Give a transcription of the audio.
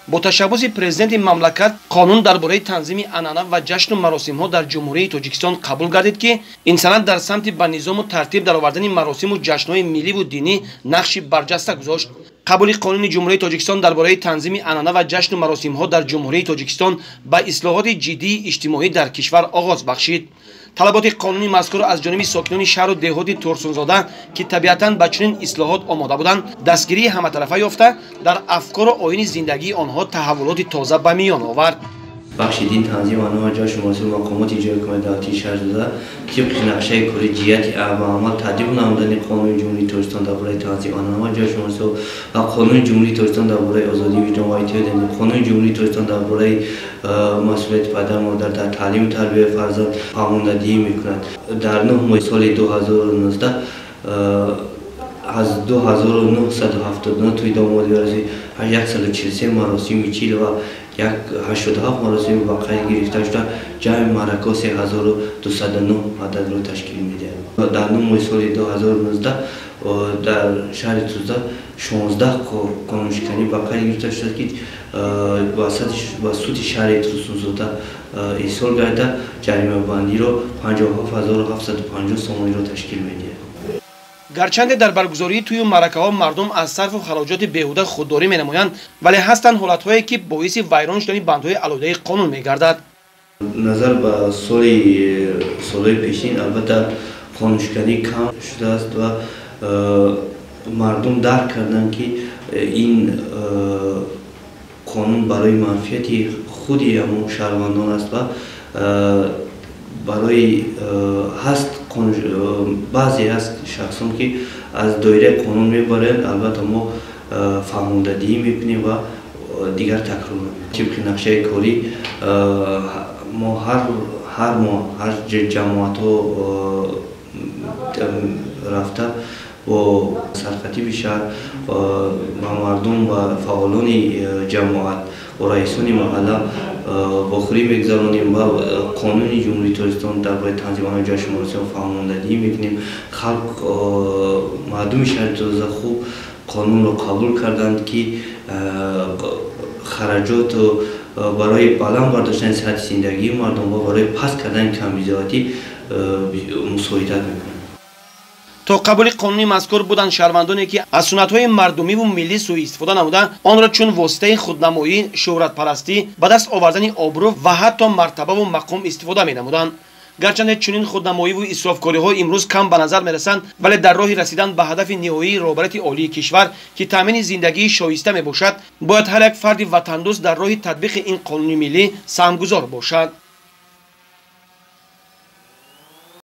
با تشبث پرزیدنت مملکت قانون درباره تنظیم عنعنه و جشن و مراسم‌ها در جمهوری تاجیکستان قبول گردید که این سند در سمت به نظام و ترتیب در آوردن مراسم و جشن‌های ملی و دینی نقشی برجسته گذاشت. قبول قانون جمهوری تاجیکستان درباره تنظیم عنعنه و جشن و مراسم‌ها در جمهوری تاجیکستان به اصلاحات جدی اجتماعی در کشور آغاز بخشید. طلبات قانونی مذکور از جانب ساکنان شهر و دهات ترسونزاده که طبیعتاً به چنین اصلاحات آماده بودند دستگیری همطرفه یافته در افکار و آیین زندگی آنها تحولات تازه به میان آورد. بخش دین تنظیم آنها جاش مسئول مقامات اجرایی حکومتی شهرزاده طبق نقشه کلیت عمل تدبیر نمودن قانون جمهوری تاجیکستان درباره تنظیم آنها جاش مسئول و قانون جمهوری تاجیکستان درباره آزادی وجدان و اعتیاد قانون جمهوری تاجیکستان درباره مسئولیت پدر مادر در تعلیم و تربیت فرزند فرماندهی میکند. در 9 سال 2019 از 2979 توی دامادی ورزی 143 مراسم چیل و 87 مراسم واقعی گرفته شده جمع مرکه 3209 عدد رو تشکیل میده. در 9 سال 2019 در شهر تروزده 16 قانونشکنی واقعی گرفته شده که وسط شهر تروزده ایصال گرده جریمه بندی رو 57750 سومانی رو تشکیل میده. گرچند در برگزاری توی مرکه ها مردم از صرف و خراجات بیهوده خودداری می نمایند ولی هستند حالت هایی که باعث ویران شدن بندهای علایده قانون می گردد. نظر به سال پیشین البته قانونشکنی کم شده است و مردم درک کردند که این قانون برای منفعت خودی همون شهروندان است و برای هست بعضی هست شخصان که از دایره قانون میبرند البته ما فرماندهی میکنیم و دیگر تکرار میکنیم. طبق نقشه کاری ما هر ماه هر جماعت ها رفته با سرخطیب شهر و مردم و فعالان جماعت و رئیسان محله باخوری میگذرانیم و قانون جمهوری تاجیکستان درباره تنظیم آنها جشن و مراسم فرماندهی میکنیم. خلق مردم شهر تروزده خوب قانون را قبول کردند که خراجات برای بالا برداشتن سطح زندگی مردم و برای پس کردن کمیزاتی مساعدت میکنند. تا قبول قانونی مذکور بودند شهروندانی که از سنت‌های مردمی و ملی سوء استفاده نمودند آن را چون واسطه خودنمایی، شهرت پرستی، به دست آوردن آبرو و حتی مرتبه و مقام استفاده می‌نمودند. گرچند چنین خودنمایی و اسرافکاری‌ها امروز کم به نظر می‌رسند ولی در راه رسیدن به هدف نهایی رهبری عالی کشور که تامین زندگی شایسته میباشد باید هر یک فرد وطندوست در راه تطبیق این قانون ملی سهمگذار باشد.